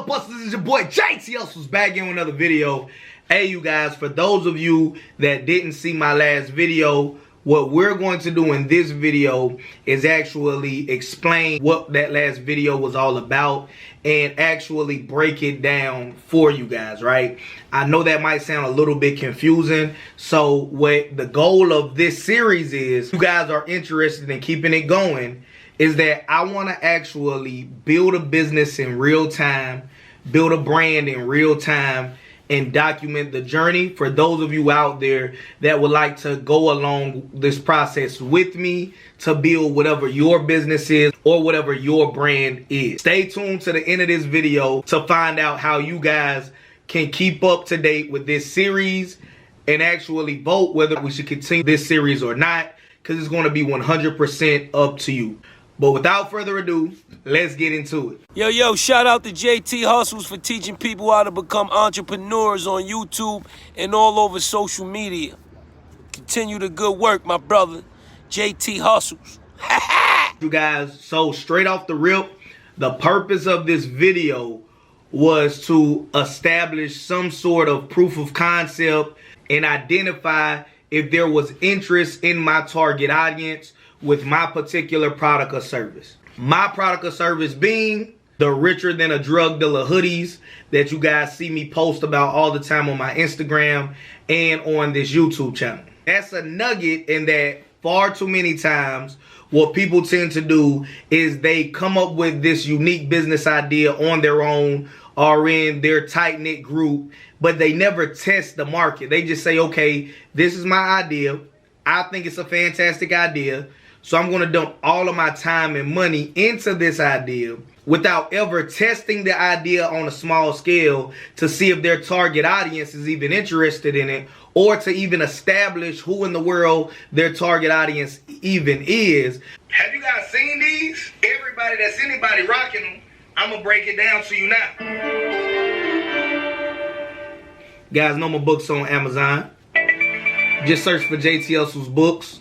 up, busters? It's your boy JTS was back in with another video. Hey, you guys, for those of you that didn't see my last video, what we're going to do in this video is actually explain what that last video was all about and actually break it down for you guys, right? I know that might sound a little bit confusing. So what the goal of this series is, you guys are interested in keeping it going, is that I want to actually build a business in real time, build a brand in real time, and document the journey for those of you out there that would like to go along this process with me to build whatever your business is or whatever your brand is. Stay tuned to the end of this video to find out how you guys can keep up to date with this series and actually vote whether we should continue this series or not, because it's going to be 100% up to you. But without further ado, let's get into it. Yo, shout out to JT Hustles for teaching people how to become entrepreneurs on YouTube and all over social media. Continue the good work, my brother. JT Hustles. You guys, so straight off the rip, the purpose of this video was to establish some sort of proof of concept and identify if there was interest in my target audience with my particular product or service. My product or service being the richer than a drug dealer hoodies that you guys see me post about all the time on my Instagram and on this YouTube channel. That's a nugget in that far too many times what people tend to do is they come up with this unique business idea on their own or in their tight-knit group, but they never test the market. They just say, okay, this is my idea. I think it's a fantastic idea. So I'm going to dump all of my time and money into this idea without ever testing the idea on a small scale to see if their target audience is even interested in it or to even establish who in the world their target audience even is. Have you guys seen these? Everybody that's anybody rocking them. I'm going to break it down to you now. Guys, know my books on Amazon. Just search for JTS's books.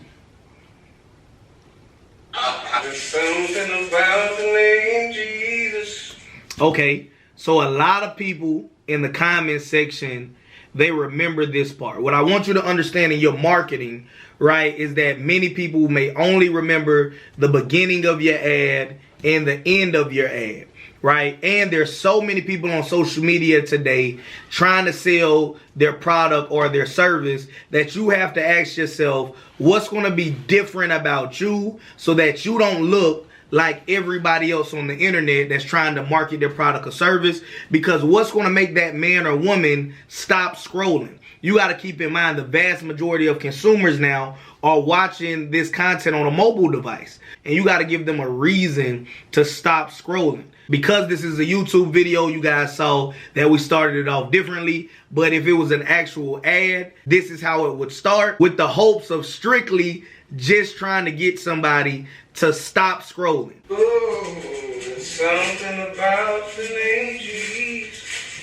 Something about the name Jesus. Okay, so a lot of people in the comment section, they remember this part. What I want you to understand in your marketing, right, is that many people may only remember the beginning of your ad and the end of your ad, right? And there's so many people on social media today trying to sell their product or their service that you have to ask yourself, what's going to be different about you so that you don't look like everybody else on the internet that's trying to market their product or service? Because what's going to make that man or woman stop scrolling? You got to keep in mind the vast majority of consumers now are watching this content on a mobile device. And you got to give them a reason to stop scrolling. Because this is a YouTube video, you guys saw that we started it off differently. But if it was an actual ad, this is how it would start, with the hopes of strictly just trying to get somebody to stop scrolling. Oh, there's something about the name Jesus.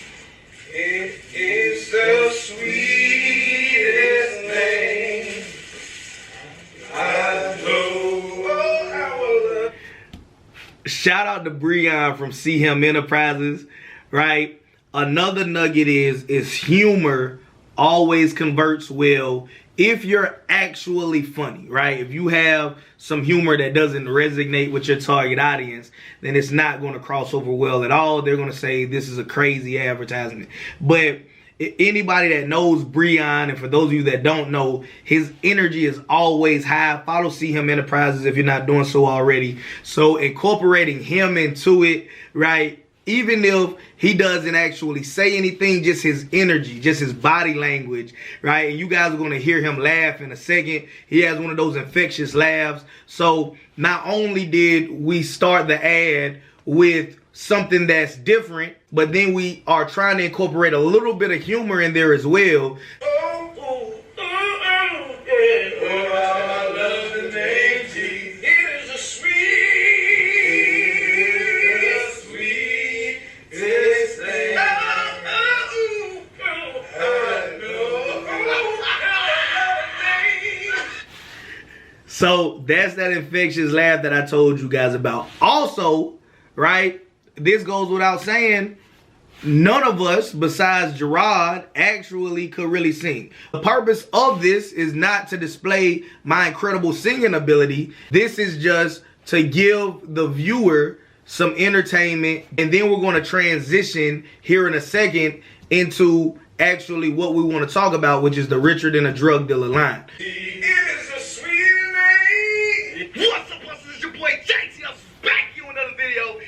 It is the sweetest name I know. Shout out to Breon from See Him Enterprises, right? Another nugget is humor always converts well if you're actually funny, right? If you have some humor that doesn't resonate with your target audience, then it's not going to cross over well at all. They're going to say this is a crazy advertisement. But anybody that knows Breon, and for those of you that don't know, his energy is always high. Follow See Him Enterprises if you're not doing so already. So incorporating him into it, right? Even if he doesn't actually say anything, just his energy, just his body language, right? And you guys are going to hear him laugh in a second. He has one of those infectious laughs. So not only did we start the ad with something that's different, but then we are trying to incorporate a little bit of humor in there as well. So that's that infectious laugh that I told you guys about. Also, right, this goes without saying, none of us besides Gerard actually could really sing. The purpose of this is not to display my incredible singing ability. This is just to give the viewer some entertainment, and then we're going to transition here in a second into actually what we want to talk about, which is the richer than a drug dealer line. It is a sweet name. What's up, it's your boy JT. I'm back you another video.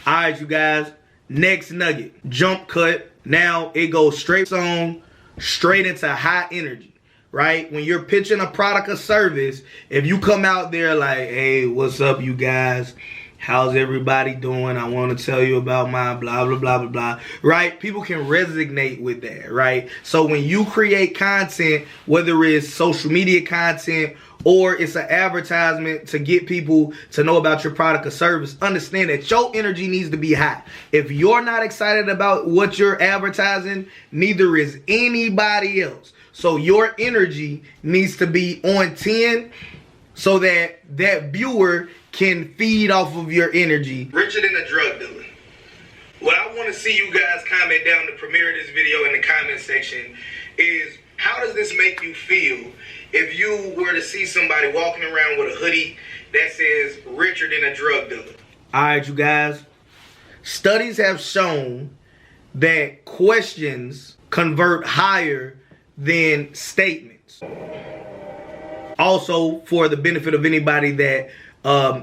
Alright, you guys, next nugget, jump cut. Now it goes straight on, straight into high energy. Right? When you're pitching a product or service, if you come out there like, hey, what's up, you guys? How's everybody doing? I want to tell you about my blah, blah, blah, blah, blah. Right? People can resonate with that, right? So when you create content, whether it's social media content or it's an advertisement to get people to know about your product or service, understand that your energy needs to be high. If you're not excited about what you're advertising, neither is anybody else. So your energy needs to be on 10 so that that viewer can feed off of your energy. Richer than a drug dealer. What I want to see you guys comment down the premiere of this video in the comment section is, how does this make you feel if you were to see somebody walking around with a hoodie that says richer than a drug dealer? Alright, you guys. Studies have shown that questions convert higher than statements. Also, for the benefit of anybody that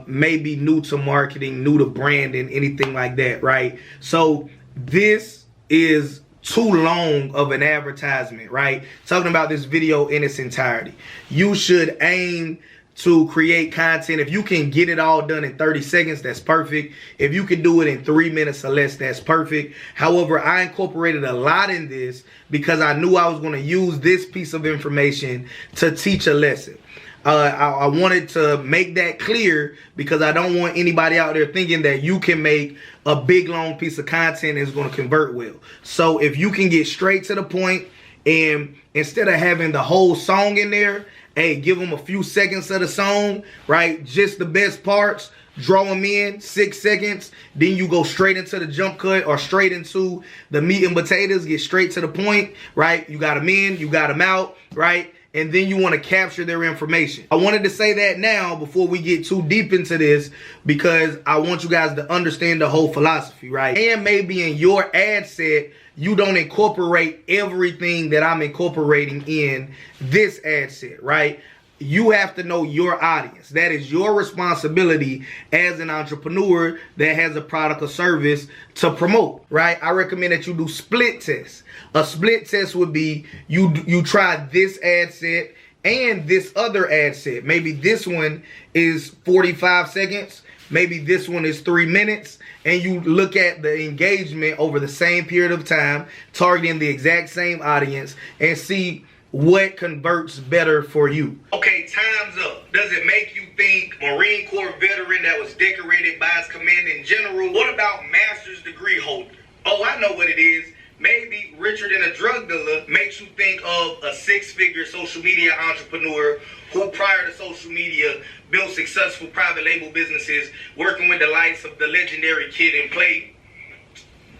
may be new to marketing, new to branding, anything like that, right? So this is too long of an advertisement, right? Talking about this video in its entirety. You should aim to create content. If you can get it all done in 30 seconds, that's perfect. If you can do it in 3 minutes or less, that's perfect. However, I incorporated a lot in this because I knew I was going to use this piece of information to teach a lesson. I wanted to make that clear because I don't want anybody out there thinking that you can make a big long piece of content and it's going to convert well. So if you can get straight to the point, and instead of having the whole song in there, hey, give them a few seconds of the song, right? Just the best parts, draw them in, 6 seconds. Then you go straight into the jump cut or straight into the meat and potatoes, get straight to the point, right? You got them in, you got them out, right? And then you want to capture their information. I wanted to say that now before we get too deep into this because I want you guys to understand the whole philosophy, right? And maybe in your ad set, you don't incorporate everything that I'm incorporating in this ad set, right? You have to know your audience. That is your responsibility as an entrepreneur that has a product or service to promote, right? I recommend that you do split tests. A split test would be you try this ad set and this other ad set. Maybe this one is 45 seconds. Maybe this one is 3 minutes. And you look at the engagement over the same period of time, targeting the exact same audience, and see what converts better for you. Okay, time's up. Does it make you think Marine Corps veteran that was decorated by his commanding general? What about master's degree holder? Oh, I know what it is. Maybe richer than a drug dealer makes you think of a 6-figure social media entrepreneur who prior to social media built successful private label businesses working with the likes of the legendary Kid and Play,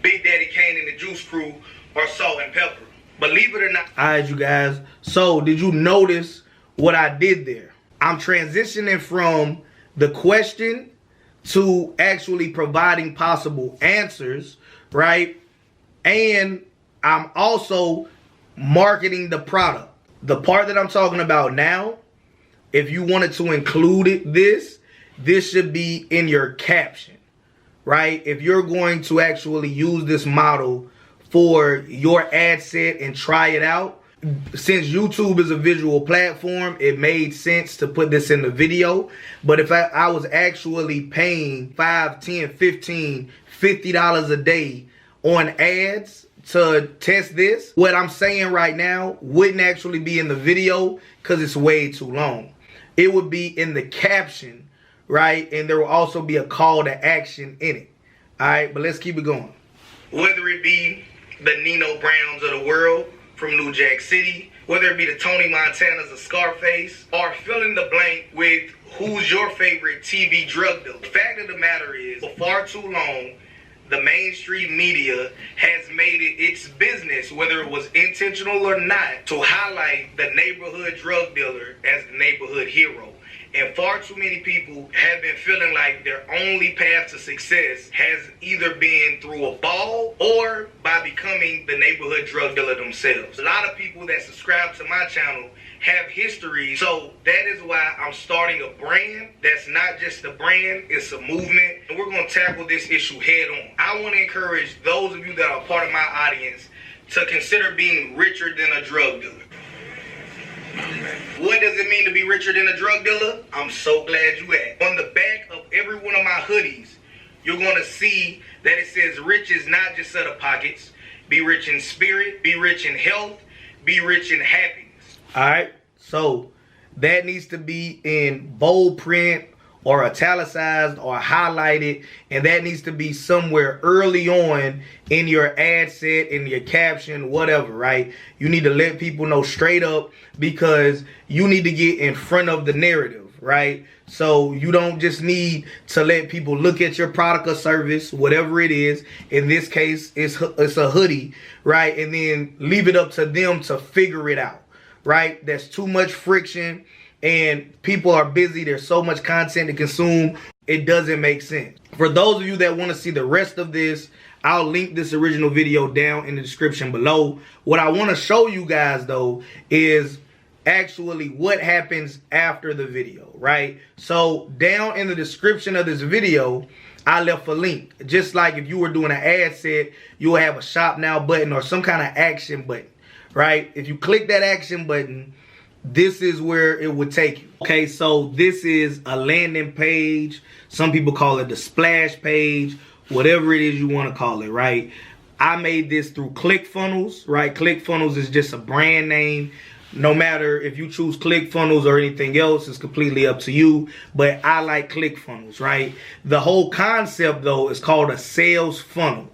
Big Daddy Kane and the Juice Crew, or Salt and Pepper. Believe it or not. Alright, you guys. So, did you notice what I did there? I'm transitioning from the question to actually providing possible answers, right? And I'm also marketing the product. The part that I'm talking about now, if you wanted to include this should be in your caption, right? If you're going to actually use this model for your ad set and try it out, since YouTube is a visual platform, it made sense to put this in the video. But if I was actually paying $5, $10, $15, $50 a day on ads to test this, what I'm saying right now wouldn't actually be in the video because it's way too long. It would be in the caption, right? And there will also be a call to action in it. All right, but let's keep it going. Whether it be the Nino Browns of the world from New Jack City, whether it be the Tony Montanas of Scarface, or fill in the blank with who's your favorite TV drug dealer. The fact of the matter is, for far too long, the mainstream media has made it its business, whether it was intentional or not, to highlight the neighborhood drug dealer as the neighborhood hero. And far too many people have been feeling like their only path to success has either been through a fall or by becoming the neighborhood drug dealer themselves. A lot of people that subscribe to my channel have history, so that is why I'm starting a brand that's not just a brand, it's a movement, and we're going to tackle this issue head on. I want to encourage those of you that are part of my audience to consider being richer than a drug dealer. What does it mean to be richer than a drug dealer? I'm so glad you asked. On the back of every one of my hoodies, you're going to see that it says rich is not just out of pockets. Be rich in spirit, be rich in health, be rich in happiness. All right, so that needs to be in bold print or italicized or highlighted, and that needs to be somewhere early on in your ad set, in your caption, whatever, right? You need to let people know straight up because you need to get in front of the narrative, right? So you don't just need to let people look at your product or service, whatever it is. In this case, it's a hoodie, right? And then leave it up to them to figure it out, right? That's too much friction. And people are busy. There's so much content to consume. It doesn't make sense. For those of you that want to see the rest of this, I'll link this original video down in the description below. What I want to show you guys, though, is actually what happens after the video, right? So down in the description of this video, I left a link. Just like if you were doing an ad set, you will have a shop now button or some kind of action button, right? If you click that action button, this is where it would take you. Okay, so this is a landing page. Some people call it the splash page, whatever it is you want to call it, right? I made this through ClickFunnels, right? ClickFunnels is just a brand name. No matter if you choose ClickFunnels or anything else, it's completely up to you. But I like ClickFunnels, right? The whole concept, though, is called a sales funnel.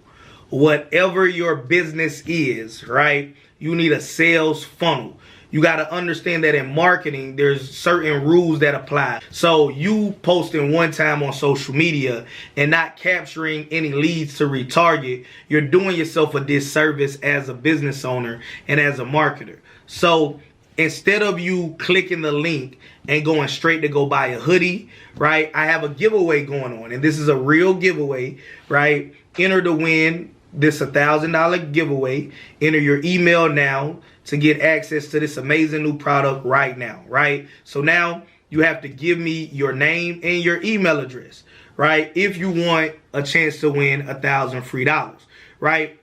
Whatever your business is, right? You need a sales funnel. You got to understand that in marketing, there's certain rules that apply. So you posting one time on social media and not capturing any leads to retarget, you're doing yourself a disservice as a business owner and as a marketer. So instead of you clicking the link and going straight to go buy a hoodie, right, I have a giveaway going on. And this is a real giveaway, right? Enter to win this $1,000 giveaway. Enter your email now to get access to this amazing new product right now, right? So now you have to give me your name and your email address, right? If you want a chance to win $1,000 free dollars, right?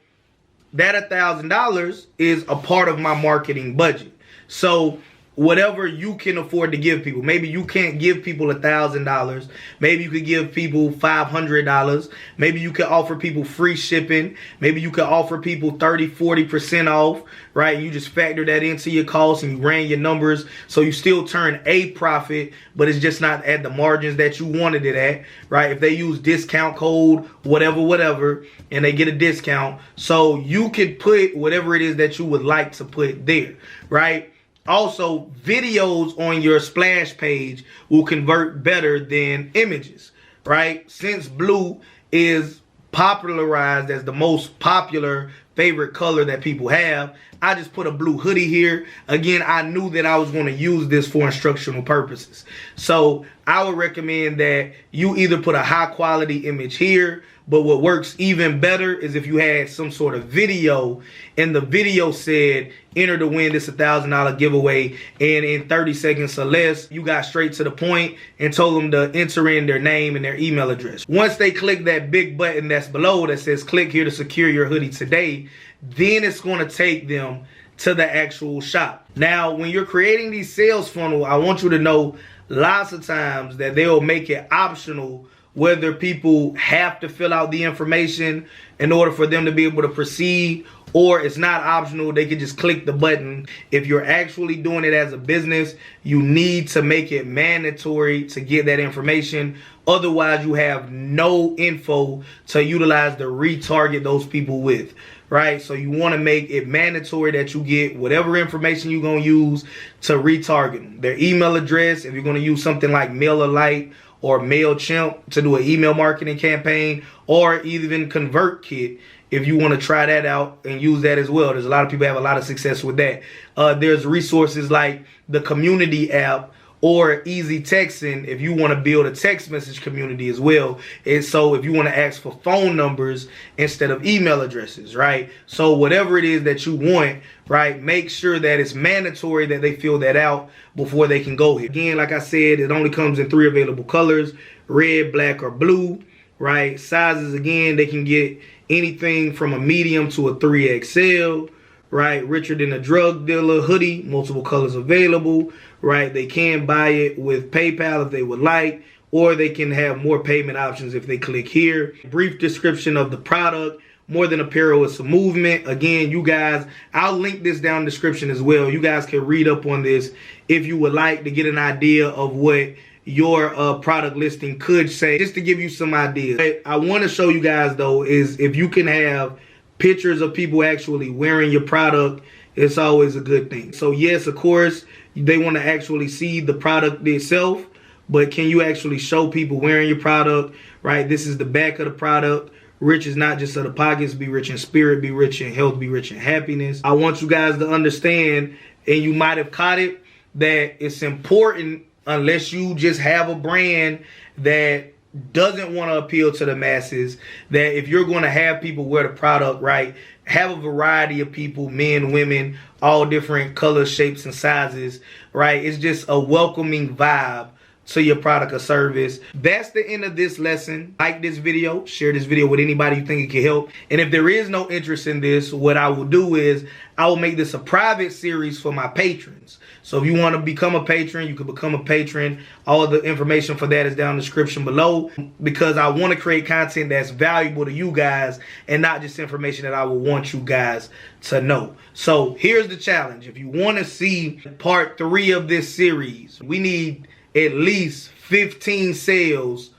That $1,000 is a part of my marketing budget. So whatever you can afford to give people. Maybe you can't give people $1,000. Maybe you could give people $500. Maybe you could offer people free shipping. Maybe you could offer people 30-40% off, right? You just factor that into your costs and you ran your numbers. So you still turn a profit, but it's just not at the margins that you wanted it at, right? If they use discount code, whatever, and they get a discount. So you could put whatever it is that you would like to put there, right? Also, videos on your splash page will convert better than images, right? Since blue is popularized as the most popular favorite color that people have, I just put a blue hoodie here. Again, I knew that I was going to use this for instructional purposes. So I would recommend that you either put a high quality image here, but what works even better is if you had some sort of video and the video said, enter to win this $1,000 giveaway, and in 30 seconds or less, you got straight to the point and told them to enter in their name and their email address. Once they click that big button that's below that says click here to secure your hoodie today, then it's going to take them to the actual shop. Now, when you're creating these sales funnel, I want you to know lots of times that they'll make it optional whether people have to fill out the information in order for them to be able to proceed, or it's not optional, they can just click the button. If you're actually doing it as a business, you need to make it mandatory to get that information. Otherwise, you have no info to utilize to retarget those people with, right? So you want to make it mandatory that you get whatever information you're going to use to retarget them. Their email address, if you're going to use something like MailerLite or MailChimp to do an email marketing campaign, or even ConvertKit if you want to try that out and use that as well. There's a lot of people have a lot of success with that. There's resources like the community app or Easy Texting if you want to build a text message community as well. And so if you want to ask for phone numbers instead of email addresses, right? So whatever it is that you want, right, make sure that it's mandatory that they fill that out before they can go here. Again, like I said, it only comes in 3 available colors: red, black, or blue, right? Sizes, again, they can get anything from a medium to a 3XL, right? Richer than a drug dealer. Hoodie, multiple colors available, right? They can buy it with PayPal if they would like, or they can have more payment options if they click here. Brief description of the product: more than apparel, it's a movement. Again, you guys, I'll link this down in the description as well. You guys can read up on this if you would like to get an idea of what your product listing could say, just to give you some ideas. What I want to show you guys though is if you can have pictures of people actually wearing your product, it's always a good thing. So yes, of course, they want to actually see the product itself, but can you actually show people wearing your product, right? This is the back of the product. Rich is not just of the pockets. Be rich in spirit, be rich in health, be rich in happiness. I want you guys to understand, and you might have caught it, that it's important, unless you just have a brand that doesn't want to appeal to the masses, that if you're going to have people wear the product, right, have a variety of people, men, women, all different colors, shapes, and sizes, right? It's just a welcoming vibe to your product or service. That's the end of this lesson. Like this video, share this video with anybody you think it can help. And if there is no interest in this, what I will do is I will make this a private series for my patrons. So if you want to become a patron, you can become a patron. All the information for that is down in the description below, because I want to create content that's valuable to you guys and not just information that I will want you guys to know. So here's the challenge. If you want to see part 3 of this series, we need at least 15 sales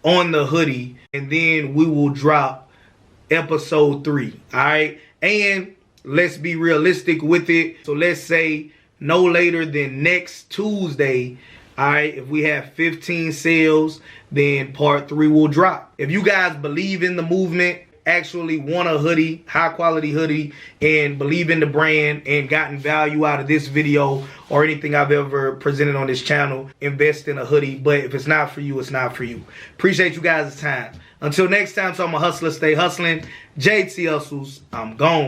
on the hoodie, and then we will drop episode 3. All right, and let's be realistic with it. So let's say no later than next Tuesday, all right, if we have 15 sales, then part 3 will drop. If you guys believe in the movement, actually want a hoodie, high quality hoodie, and believe in the brand and gotten value out of this video or anything I've ever presented on this channel, invest in a hoodie. But if it's not for you, it's not for you. Appreciate you guys' time. Until next time, so I'm a hustler, stay hustling. JT Hustles, I'm gone.